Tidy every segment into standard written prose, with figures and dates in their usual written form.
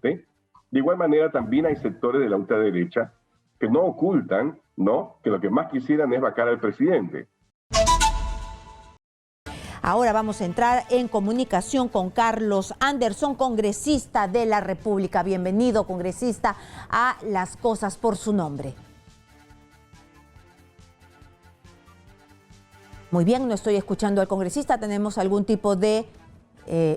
De igual manera, también hay sectores de la ultraderecha que no ocultan, ¿no?, que lo que más quisieran es vacar al presidente. Ahora vamos a entrar en comunicación con Carlos Anderson, congresista de la República. Bienvenido, congresista, a Las Cosas por su Nombre. Muy bien, no estoy escuchando al congresista. ¿Tenemos algún tipo de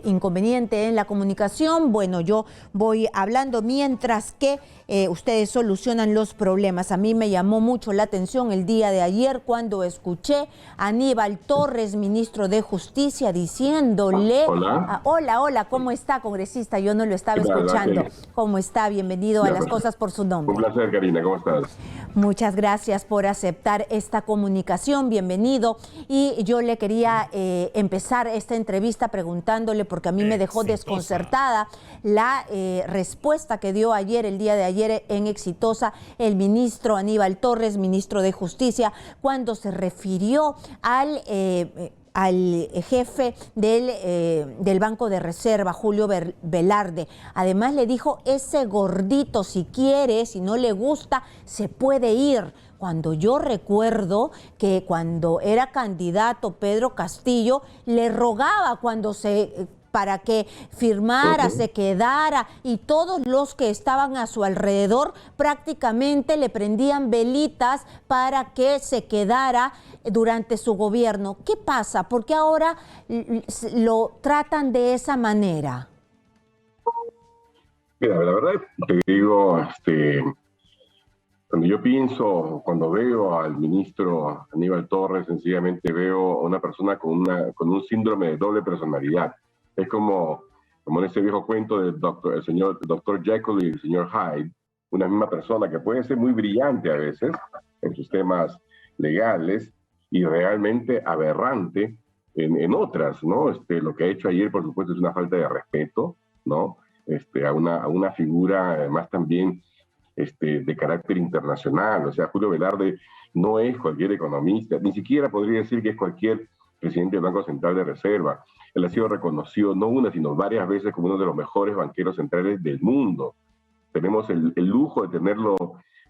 inconveniente en la comunicación? Bueno, yo voy hablando mientras que ustedes solucionan los problemas. A mí me llamó mucho la atención el día de ayer cuando escuché a Aníbal Torres, ministro de Justicia, diciéndole... Hola. Hola, ¿cómo está, congresista? Yo no lo estaba escuchando. ¿Cómo está? Bienvenido a Las Cosas por su Nombre. Un placer, Karina. ¿Cómo estás? Muchas gracias por aceptar esta comunicación. Bienvenido. Y yo le quería empezar esta entrevista preguntándole, porque a mí me dejó desconcertada la respuesta que dio el día de ayer en Exitosa, el ministro Aníbal Torres, ministro de Justicia, cuando se refirió al jefe del Banco de Reserva, Julio Velarde. Además le dijo, ese gordito, si quiere, si no le gusta, se puede ir. Cuando yo recuerdo que cuando era candidato Pedro Castillo, le rogaba para que firmara, se quedara, y todos los que estaban a su alrededor prácticamente le prendían velitas para que se quedara durante su gobierno. ¿Qué pasa? ¿Por qué ahora lo tratan de esa manera? Mira, la verdad te digo, cuando veo al ministro Aníbal Torres, sencillamente veo a una persona con un síndrome de doble personalidad. Es como en ese viejo cuento del señor Dr. Jekyll y el señor Hyde, una misma persona que puede ser muy brillante a veces en sus temas legales y realmente aberrante en otras, ¿no? Lo que ha hecho ayer, por supuesto, es una falta de respeto, ¿no? A una figura, además, también de carácter internacional. O sea, Julio Velarde no es cualquier economista, ni siquiera podría decir que es cualquier presidente del Banco Central de Reserva. Él ha sido reconocido no una, sino varias veces como uno de los mejores banqueros centrales del mundo. Tenemos el lujo de tenerlo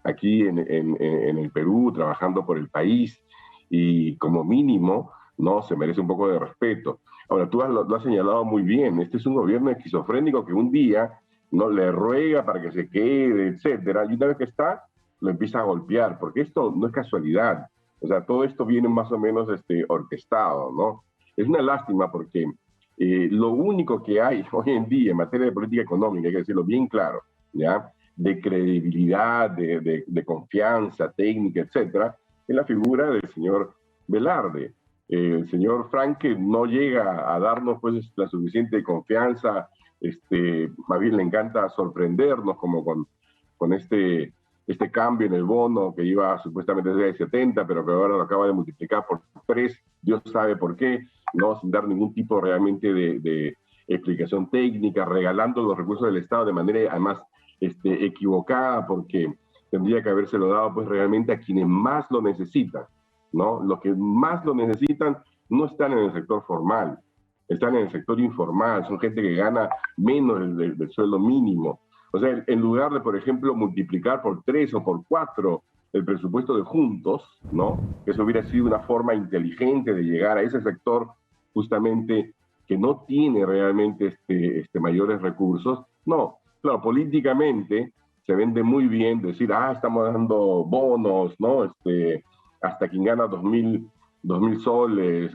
aquí en el Perú, trabajando por el país, y como mínimo, no, se merece un poco de respeto. Ahora, tú lo has señalado muy bien, este es un gobierno esquizofrénico que un día no le ruega para que se quede, etcétera, y una vez que está, lo empieza a golpear, porque esto no es casualidad. O sea, todo esto viene más o menos orquestado, ¿no? Es una lástima porque lo único que hay hoy en día en materia de política económica, hay que decirlo bien claro, ¿ya?, de credibilidad, de confianza técnica, etcétera, es la figura del señor Velarde. El señor Franque no llega a darnos pues la suficiente confianza, más bien le encanta sorprendernos, como con este cambio en el bono que iba supuestamente desde 70, pero que ahora lo acaba de multiplicar por 3, Dios sabe por qué, no, sin dar ningún tipo realmente de explicación técnica, regalando los recursos del Estado de manera además equivocada, porque tendría que habérselo dado pues realmente a quienes más lo necesitan, ¿no? Los que más lo necesitan no están en el sector formal, están en el sector informal, son gente que gana menos del sueldo mínimo. O sea, en lugar de, por ejemplo, multiplicar por 3 o por 4 el presupuesto de Juntos, ¿no?, eso hubiera sido una forma inteligente de llegar a ese sector justamente que no tiene realmente mayores recursos. No, claro, políticamente se vende muy bien decir, estamos dando bonos, ¿no?, hasta quien gana 2.000 soles,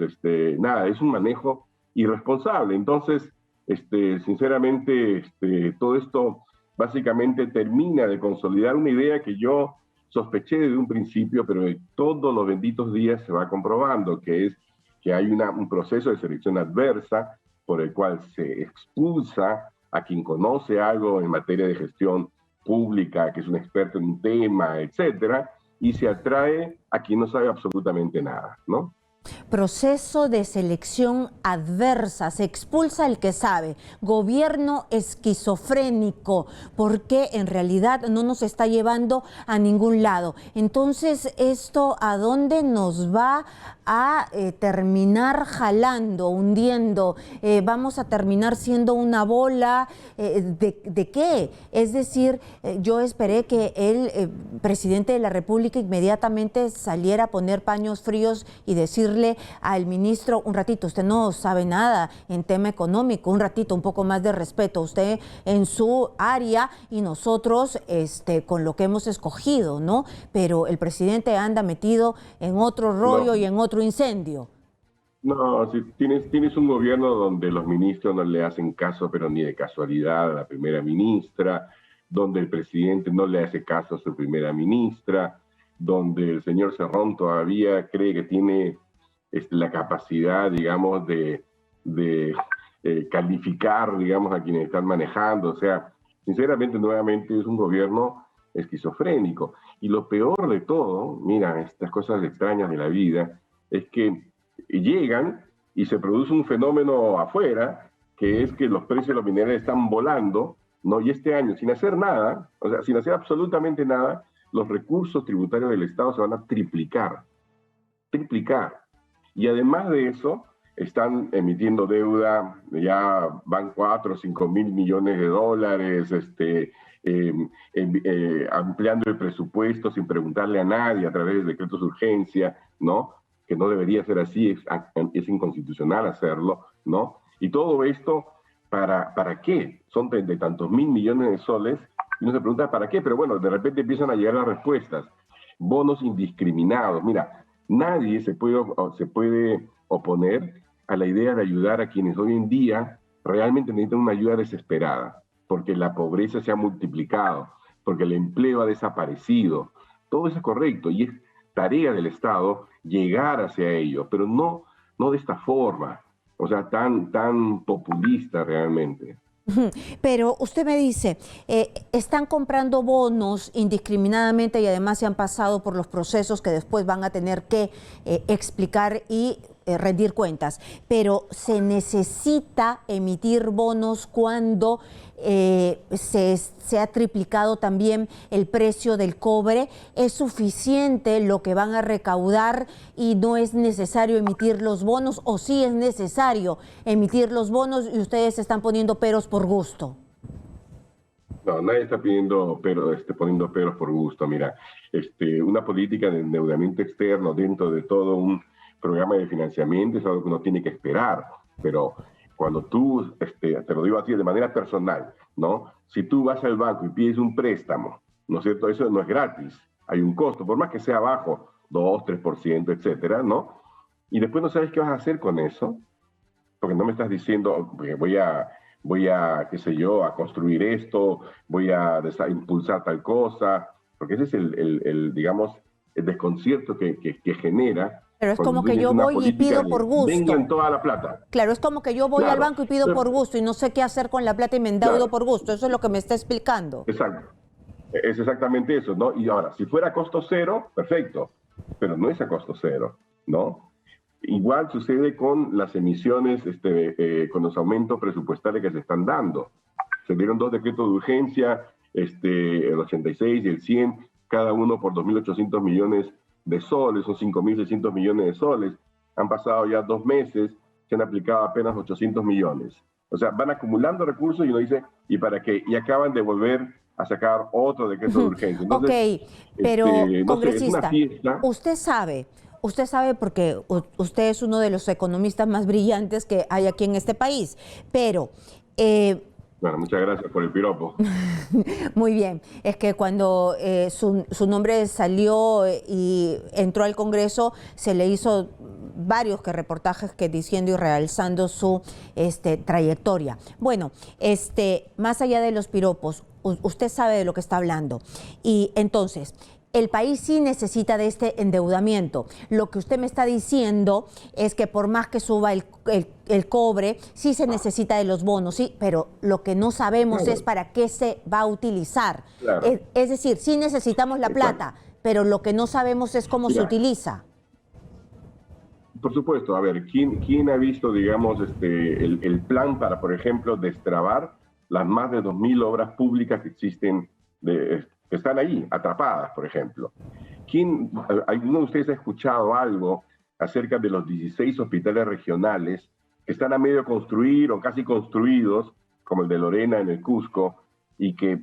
nada, es un manejo irresponsable. Entonces, sinceramente, todo esto básicamente termina de consolidar una idea que yo sospeché desde un principio, pero de todos los benditos días se va comprobando, que es que hay un proceso de selección adversa por el cual se expulsa a quien conoce algo en materia de gestión pública, que es un experto en un tema, etcétera, y se atrae a quien no sabe absolutamente nada, ¿no? Proceso de selección adversa, se expulsa el que sabe, gobierno esquizofrénico, porque en realidad no nos está llevando a ningún lado. Entonces, ¿esto a dónde nos va a terminar jalando, hundiendo? ¿Vamos a terminar siendo una bola? ¿De qué? Es decir, yo esperé que el presidente de la República inmediatamente saliera a poner paños fríos y decirle al ministro: un ratito, usted no sabe nada en tema económico, un ratito, un poco más de respeto, usted en su área y nosotros con lo que hemos escogido, ¿no? Pero el presidente anda metido en otro rollo y en otro incendio. No, si tienes un gobierno donde los ministros no le hacen caso, pero ni de casualidad, a la primera ministra, donde el presidente no le hace caso a su primera ministra, donde el señor Cerrón todavía cree que tiene la capacidad, digamos, de calificar, digamos, a quienes están manejando. O sea, sinceramente, nuevamente es un gobierno esquizofrénico. Y lo peor de todo, mira, estas cosas extrañas de la vida, es que llegan y se produce un fenómeno afuera, que es que los precios de los minerales están volando, ¿no? Y este año, sin hacer nada, o sea, sin hacer absolutamente nada, los recursos tributarios del Estado se van a triplicar. Y además de eso, están emitiendo deuda, ya van 4 o 5 mil millones de dólares, ampliando el presupuesto sin preguntarle a nadie a través de decretos de urgencia, ¿no? Que no debería ser así, es inconstitucional hacerlo, ¿no? Y todo esto, ¿para qué? Son de tantos mil millones de soles, y uno se pregunta ¿para qué? Pero bueno, de repente empiezan a llegar las respuestas. Bonos indiscriminados. Mira, nadie se puede oponer a la idea de ayudar a quienes hoy en día realmente necesitan una ayuda desesperada, porque la pobreza se ha multiplicado, porque el empleo ha desaparecido. Todo eso es correcto y es tarea del Estado llegar hacia ellos, pero no de esta forma, o sea, tan populista realmente. Pero usted me dice, están comprando bonos indiscriminadamente y además se han pasado por los procesos que después van a tener que explicar y rendir cuentas, pero se necesita emitir bonos cuando se ha triplicado también el precio del cobre. ¿Es suficiente lo que van a recaudar y no es necesario emitir los bonos, o sí es necesario emitir los bonos y ustedes están poniendo peros por gusto? No, nadie está poniendo peros por gusto. Mira, una política de endeudamiento externo dentro de todo un programa de financiamiento es algo que uno tiene que esperar, pero cuando tú, te lo digo así de manera personal, ¿no? Si tú vas al banco y pides un préstamo, ¿no es cierto? Eso no es gratis, hay un costo, por más que sea bajo, 2, 3%, etcétera, ¿no? Y después no sabes qué vas a hacer con eso, porque no me estás diciendo, voy a, qué sé yo, a construir esto, voy a impulsar tal cosa, porque ese es digamos, el desconcierto que genera. Pero es como que yo voy y pido por gusto. Vengan toda la plata. Claro, es como que yo voy al banco y pido por gusto y no sé qué hacer con la plata y me endeudo por gusto. Eso es lo que me está explicando. Exacto. Es exactamente eso, ¿no? Y ahora, si fuera a costo cero, perfecto, pero no es a costo cero, ¿no? Igual sucede con las emisiones, con los aumentos presupuestales que se están dando. Se dieron 2 decretos de urgencia, el 86 y el 100, cada uno por 2.800 millones de soles, son 5.600 millones de soles. Han pasado ya 2 meses, se han aplicado apenas 800 millones. O sea, van acumulando recursos y uno dice, ¿y para qué? Y acaban de volver a sacar otro decreto de urgencia. Entonces, ok, pero congresista, usted sabe porque usted es uno de los economistas más brillantes que hay aquí en este país, pero... Bueno, muchas gracias por el piropo. Muy bien, es que cuando su nombre salió y entró al Congreso, se le hizo varios reportajes diciendo y realzando su trayectoria. Bueno, más allá de los piropos, usted sabe de lo que está hablando. Y entonces, el país sí necesita de este endeudamiento. Lo que usted me está diciendo es que por más que suba el cobre, sí se necesita de los bonos, sí, pero lo que no sabemos es para qué se va a utilizar. Claro. Es decir, sí necesitamos la plata, pero lo que no sabemos es cómo se utiliza. por supuesto, a ver, ¿quién ha visto, digamos, el plan para, por ejemplo, destrabar las más de 2.000 obras públicas que existen, que están ahí, atrapadas, por ejemplo? ¿Alguno de ustedes ha escuchado algo acerca de los 16 hospitales regionales que están a medio construir o casi construidos, como el de Lorena en el Cusco, y que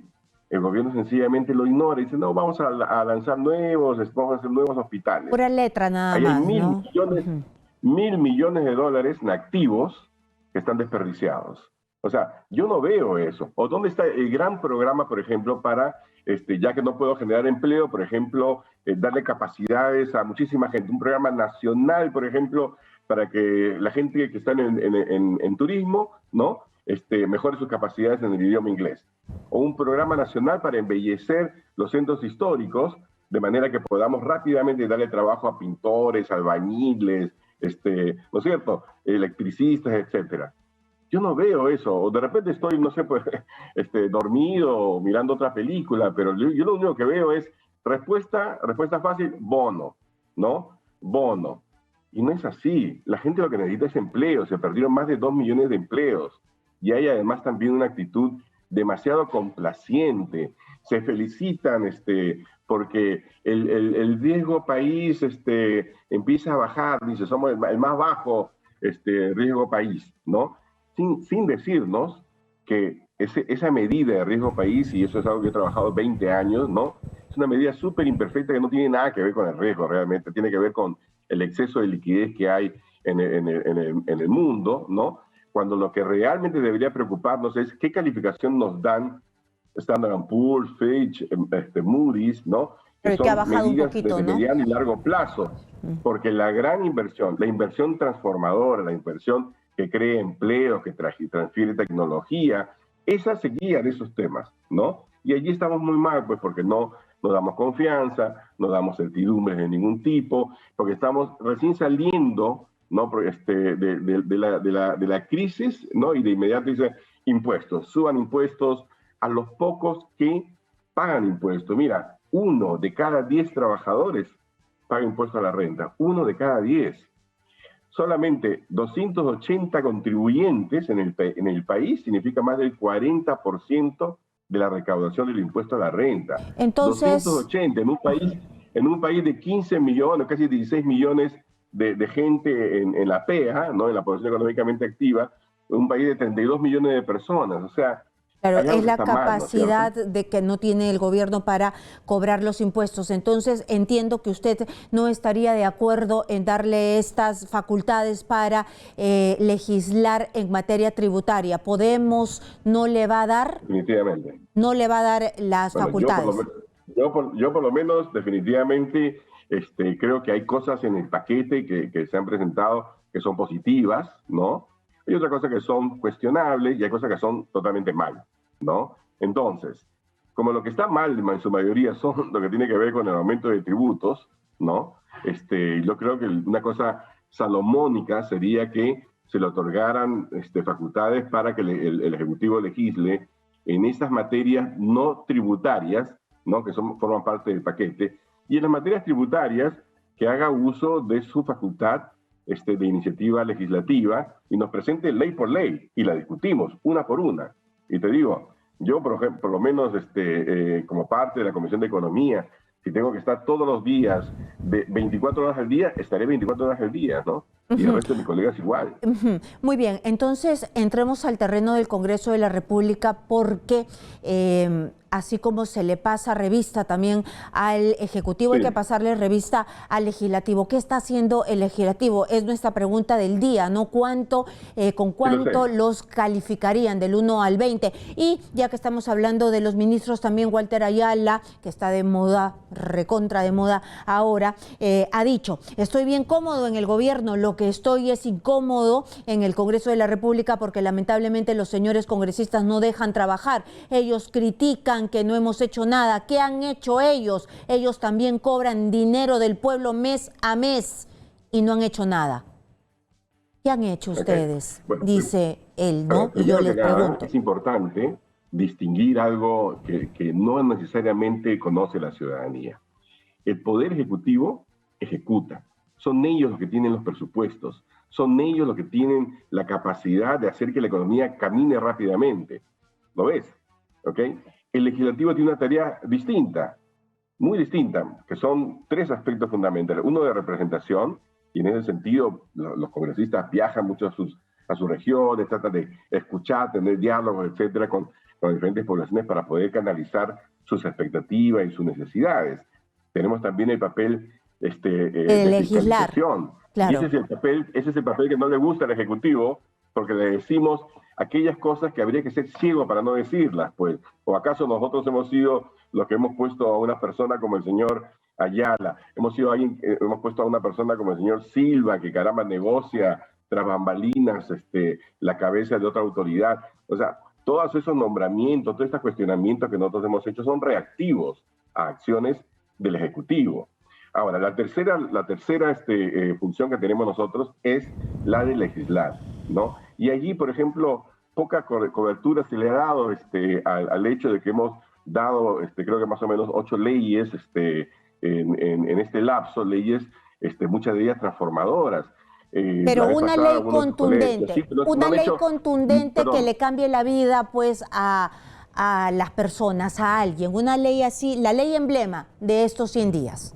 el gobierno sencillamente lo ignora y dice, no, vamos a lanzar vamos a hacer nuevos hospitales? Pura letra nada Ahí hay más, ¿no? mil millones de dólares en activos que están desperdiciados. O sea, yo no veo eso. ¿O dónde está el gran programa, por ejemplo, para, ya que no puedo generar empleo, por ejemplo, darle capacidades a muchísima gente? Un programa nacional, por ejemplo, para que la gente que está en turismo, ¿no? Mejore sus capacidades en el idioma inglés. O un programa nacional para embellecer los centros históricos, de manera que podamos rápidamente darle trabajo a pintores, albañiles, ¿no es cierto?, electricistas, etcétera. Yo no veo eso, o de repente estoy, no sé, pues, dormido o mirando otra película, pero yo lo único que veo es respuesta fácil, bono, ¿no? Bono. Y no es así. La gente lo que necesita es empleo. Se perdieron más de 2 millones de empleos. Y hay además también una actitud demasiado complaciente. Se felicitan porque el riesgo país empieza a bajar, dice, somos el más bajo riesgo país, ¿no? Sin decirnos que esa medida de riesgo país, y eso es algo que he trabajado 20 años, ¿no? Es una medida súper imperfecta que no tiene nada que ver con el riesgo realmente, tiene que ver con el exceso de liquidez que hay en el mundo, ¿no? Cuando lo que realmente debería preocuparnos es qué calificación nos dan Standard & Poor's, Fitch, Moody's, ¿no? Pero que que ha son bajado un medidas poquito, de ¿no? mediano y largo plazo, porque la gran inversión, la inversión transformadora, la inversión que crea empleo, que transfiere tecnología, esa se guía de esos temas, ¿no? Y allí estamos muy mal, pues, porque no nos damos confianza, no damos certidumbres de ningún tipo, porque estamos recién saliendo, ¿no? de la crisis, ¿no? Y de inmediato dice impuestos, suban impuestos a los pocos que pagan impuestos. Mira, 1 de cada 10 trabajadores paga impuesto a la renta, 1 de cada 10. Solamente 280 contribuyentes en el país significa más del 40% de la recaudación del impuesto a la renta. Entonces, 280 en un país de 15 millones, casi 16 millones de gente en la PEA, ¿no? En la población económicamente activa, un país de 32 millones de personas. O sea, claro, hay algo es que la está mal, ¿no es capacidad cierto? de que no tiene el gobierno para cobrar los impuestos. Entonces, entiendo que usted no estaría de acuerdo en darle estas facultades para legislar en materia tributaria. ¿Podemos no le va a dar? Definitivamente. No le va a dar las Bueno, facultades. yo por lo menos definitivamente creo que hay cosas en el paquete que se han presentado que son positivas, ¿no? Hay otras cosas que son cuestionables y hay cosas que son totalmente mal, ¿no? Entonces, como lo que está mal en su mayoría son lo que tiene que ver con el aumento de tributos, ¿no? Yo creo que una cosa salomónica sería que se le otorgaran facultades para que el Ejecutivo legisle en esas materias no tributarias, ¿no? Que forman parte del paquete, y en las materias tributarias que haga uso de su facultad de iniciativa legislativa y nos presente ley por ley y la discutimos una por una. Y te digo, yo por lo menos como parte de la Comisión de Economía, si tengo que estar todos los días de 24 horas al día, estaré 24 horas al día, ¿no? Y el resto de mis colegas igual. Muy bien, entonces entremos al terreno del Congreso de la República porque así como se le pasa revista también al Ejecutivo, hay que pasarle revista al Legislativo. ¿Qué está haciendo el Legislativo? Es nuestra pregunta del día, ¿no? ¿Con cuánto los calificarían del 1 al 20? Y ya que estamos hablando de los ministros, también Walter Ayala, que está de moda, recontra de moda ahora, ha dicho, estoy bien cómodo en el gobierno, lo que estoy es incómodo en el Congreso de la República porque lamentablemente los señores congresistas no dejan trabajar. Ellos critican que no hemos hecho nada. ¿Qué han hecho ellos? Ellos también cobran dinero del pueblo mes a mes y no han hecho nada. ¿Qué han hecho ustedes? Bueno, dice él, ¿no? Y yo les pregunto. Es importante distinguir algo que no necesariamente conoce la ciudadanía. El Poder Ejecutivo ejecuta son ellos los que tienen los presupuestos, son ellos los que tienen la capacidad de hacer que la economía camine rápidamente. ¿Lo ves? ¿Ok? El legislativo tiene una tarea distinta, muy distinta, que son tres aspectos fundamentales. Uno de representación, y en ese sentido los congresistas viajan mucho a sus regiones, tratan de escuchar, tener diálogos, etcétera, con diferentes poblaciones para poder canalizar sus expectativas y sus necesidades. Tenemos también el papel de legislar, fiscalización. claro. Y ese es el papel que no le gusta al Ejecutivo, porque le decimos aquellas cosas que habría que ser ciego para no decirlas, pues. ¿O acaso nosotros hemos sido los que hemos puesto a una persona como el señor Ayala? Hemos puesto a una persona como el señor Silva, que caramba negocia tras bambalinas la cabeza de otra autoridad. O sea, todos esos nombramientos, todos estos cuestionamientos que nosotros hemos hecho son reactivos a acciones del Ejecutivo. Ahora, la tercera función que tenemos nosotros es la de legislar, ¿no? Y allí, por ejemplo, poca cobertura se le ha dado al hecho de que hemos dado, creo que más o menos 8 leyes en este lapso, leyes, muchas de ellas transformadoras. Pero una ley contundente, sí, contundente que le cambie la vida pues a las personas, a alguien, una ley así, la ley emblema de estos 100 días.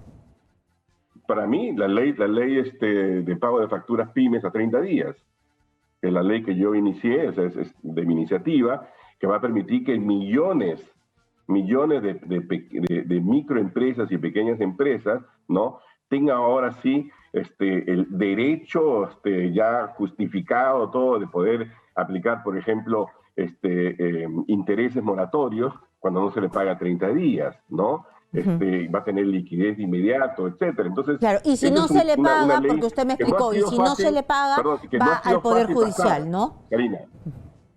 Para mí, la ley de pago de facturas pymes a 30 días, es la ley que yo inicié, es de mi iniciativa, que va a permitir que millones de microempresas y pequeñas empresas, ¿no?, tengan ahora sí el derecho ya justificado todo de poder aplicar, por ejemplo, intereses moratorios cuando no se le paga 30 días, ¿no? Va a tener liquidez de inmediato, etcétera. Entonces, claro, y si no se le paga, porque usted me explicó, y si no se le paga, va al Poder Judicial, ¿no? Karina,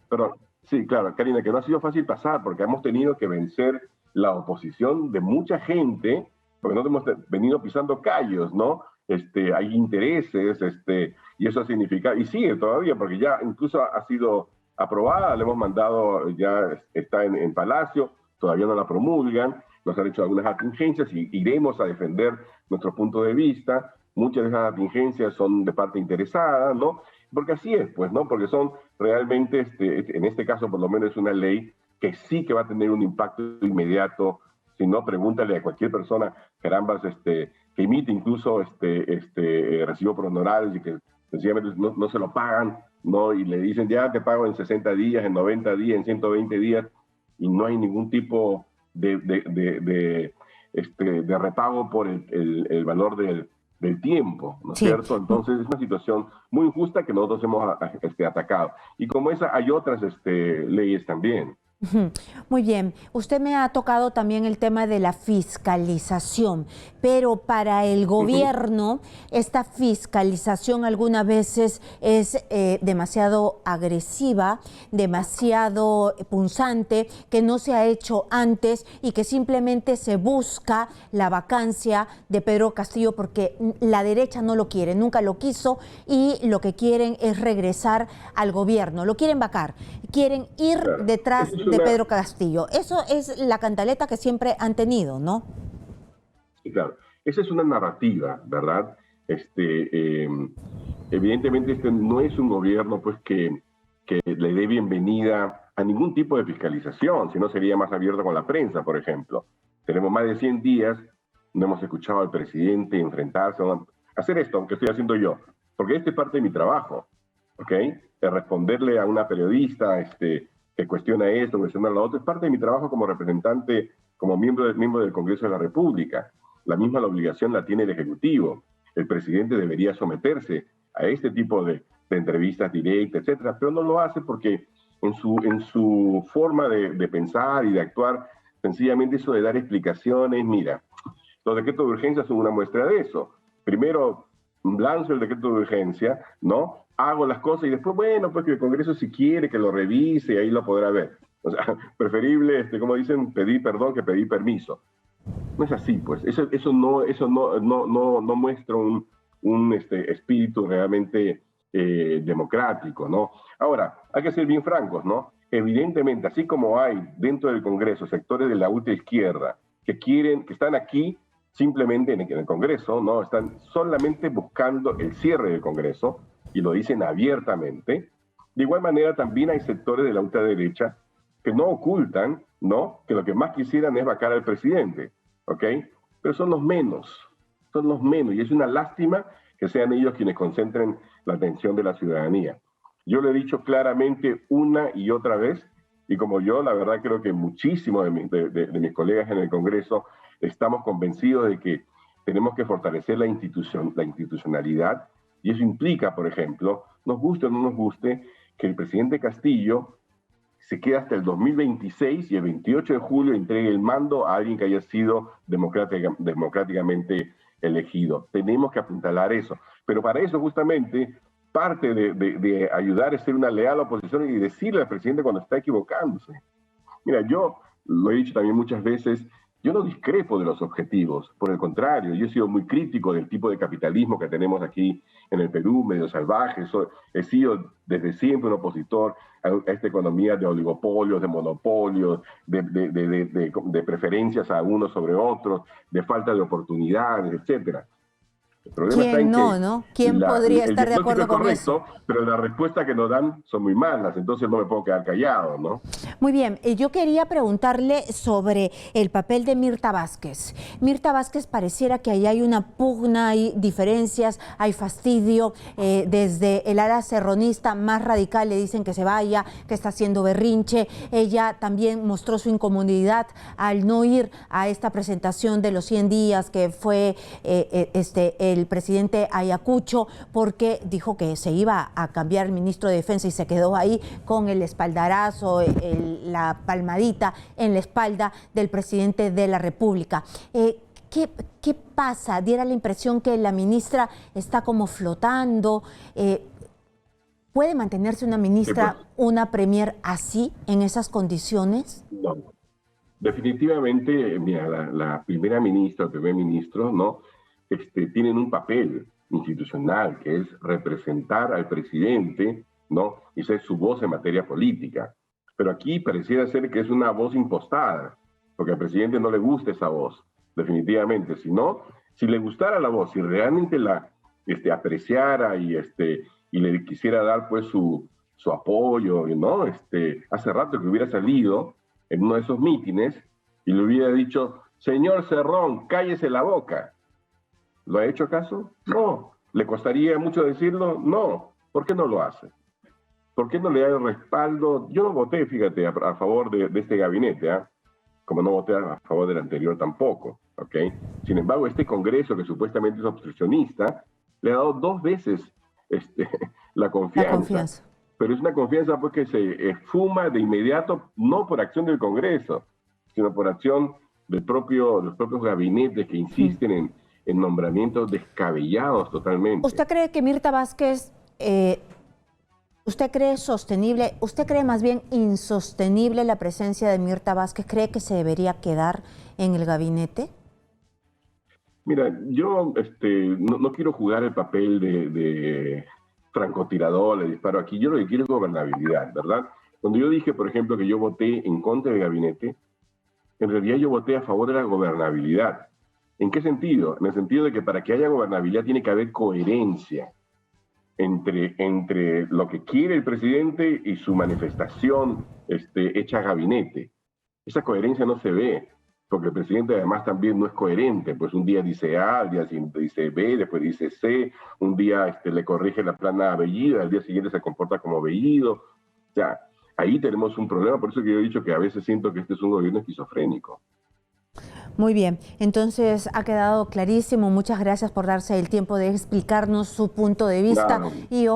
perdón, sí, claro, Karina, que no ha sido fácil pasar, porque hemos tenido que vencer la oposición de mucha gente, porque nosotros hemos venido pisando callos, ¿no? Hay intereses, y eso ha significado, y sigue todavía, porque ya incluso ha sido aprobada, le hemos mandado, ya está en Palacio, todavía no la promulgan, nos han hecho algunas atingencias y iremos a defender nuestro punto de vista. Muchas de esas atingencias son de parte interesada, ¿no? Porque así es, pues, ¿no? Porque son realmente, en este caso por lo menos es una ley que sí que va a tener un impacto inmediato. Si no, pregúntale a cualquier persona, carambas, que emite incluso recibo por honorarios y que sencillamente no se lo pagan, ¿no? Y le dicen, ya te pago en 60 días, en 90 días, en 120 días, y no hay ningún tipo de repago por el valor del tiempo, ¿no es cierto? Entonces es una situación muy injusta que nosotros hemos atacado. Y como esa hay otras leyes también. Muy bien, usted me ha tocado también el tema de la fiscalización, pero para el gobierno esta fiscalización algunas veces es demasiado agresiva, demasiado punzante, que no se ha hecho antes y que simplemente se busca la vacancia de Pedro Castillo porque la derecha no lo quiere, nunca lo quiso y lo que quieren es regresar al gobierno, lo quieren vacar, quieren ir detrás de Pedro Castillo. Eso es la cantaleta que siempre han tenido, ¿no? Sí, claro. Esa es una narrativa, ¿verdad? Evidentemente no es un gobierno pues que le dé bienvenida a ningún tipo de fiscalización, si no sería más abierto con la prensa, por ejemplo. Tenemos más de 100 días, no hemos escuchado al presidente enfrentarse a hacer esto, aunque estoy haciendo yo, porque es parte de mi trabajo, ¿ok? De responderle a una periodista que cuestiona esto, cuestiona lo otro, es parte de mi trabajo como representante, como miembro del Congreso de la República. La misma obligación la tiene el Ejecutivo. El presidente debería someterse a este tipo de entrevistas directas, etcétera, pero no lo hace porque en su forma de pensar y de actuar, sencillamente eso de dar explicaciones, mira, los decretos de urgencia son una muestra de eso. Primero lanzo el decreto de urgencia, ¿no? Hago las cosas y después, bueno, pues que el Congreso si quiere que lo revise y ahí lo podrá ver. O sea, preferible, como dicen, pedir perdón que pedir permiso. No es así, pues. Eso no muestra un espíritu realmente democrático, ¿no? Ahora, hay que ser bien francos, ¿no? Evidentemente, así como hay dentro del Congreso sectores de la ultraizquierda que están aquí simplemente en el Congreso, ¿no? Están solamente buscando el cierre del Congreso y lo dicen abiertamente. De igual manera, también hay sectores de la ultraderecha que no ocultan, ¿no?, que lo que más quisieran es vacar al presidente, ¿ok? Pero son los menos, y es una lástima que sean ellos quienes concentren la atención de la ciudadanía. Yo lo he dicho claramente una y otra vez, y como yo, la verdad, creo que muchísimos de mis colegas en el Congreso estamos convencidos de que tenemos que fortalecer la institucionalidad, y eso implica, por ejemplo, nos guste o no nos guste, que el presidente Castillo se quede hasta el 2026 y el 28 de julio entregue el mando a alguien que haya sido democráticamente elegido. Tenemos que apuntalar eso. Pero para eso, justamente, parte de ayudar es ser una leal oposición y decirle al presidente cuando está equivocándose. Mira, yo lo he dicho también muchas veces, yo no discrepo de los objetivos, por el contrario, yo he sido muy crítico del tipo de capitalismo que tenemos aquí en el Perú, medio salvaje. He sido desde siempre un opositor a esta economía de oligopolios, de monopolios, de preferencias a unos sobre otros, de falta de oportunidades, etcétera. El problema está en ¿no? ¿Quién podría estar de acuerdo con eso? Pero las respuestas que nos dan son muy malas, entonces no me puedo quedar callado, ¿no? Muy bien, yo quería preguntarle sobre el papel de Mirta Vázquez. Mirta Vázquez, pareciera que ahí hay una pugna, hay diferencias, hay fastidio. Desde el ala serronista más radical le dicen que se vaya, que está haciendo berrinche. Ella también mostró su incomodidad al no ir a esta presentación de los 100 días que fue el presidente Ayacucho, porque dijo que se iba a cambiar el ministro de Defensa y se quedó ahí con el espaldarazo, la palmadita en la espalda del presidente de la República. ¿Qué pasa? Diera la impresión que la ministra está como flotando. ¿Puede mantenerse una ministra, una premier así, en esas condiciones? No. Definitivamente, mira, la primera ministra, el primer ministro, ¿no?, tienen un papel institucional que es representar al presidente, ¿no?, y ser su voz en materia política. Pero aquí pareciera ser que es una voz impostada, porque al presidente no le gusta esa voz, definitivamente. Si le gustara la voz, si realmente la apreciara y le quisiera dar pues su apoyo, ¿no?, hace rato que hubiera salido en uno de esos mítines y le hubiera dicho: señor Cerrón, cállese la boca. ¿Lo ha hecho acaso? No. ¿Le costaría mucho decirlo? No. ¿Por qué no lo hace? ¿Por qué no le da el respaldo? Yo no voté, fíjate, a favor de este gabinete, como no voté a favor del anterior tampoco, ¿ok? Sin embargo, este Congreso, que supuestamente es obstruccionista, le ha dado 2 veces la confianza. Pero es una confianza pues que se esfuma de inmediato, no por acción del Congreso, sino por acción de los propios gabinetes que insisten en nombramientos descabellados totalmente. ¿Usted cree que Mirta Vázquez, usted cree sostenible, usted cree más bien insostenible la presencia de Mirta Vázquez? ¿Cree que se debería quedar en el gabinete? Mira, yo no quiero jugar el papel de francotirador, le disparo aquí. Yo lo que quiero es gobernabilidad, ¿verdad? Cuando yo dije, por ejemplo, que yo voté en contra del gabinete, en realidad yo voté a favor de la gobernabilidad. ¿En qué sentido? En el sentido de que para que haya gobernabilidad tiene que haber coherencia entre lo que quiere el presidente y su manifestación hecha gabinete. Esa coherencia no se ve, porque el presidente además también no es coherente. Pues un día dice A, al día siguiente dice B, después dice C, un día le corrige la plana a Bellido, al día siguiente se comporta como Bellido. O sea, ahí tenemos un problema, por eso que yo he dicho que a veces siento que este es un gobierno esquizofrénico. Muy bien, entonces ha quedado clarísimo. Muchas gracias por darse el tiempo de explicarnos su punto de vista. Claro. Y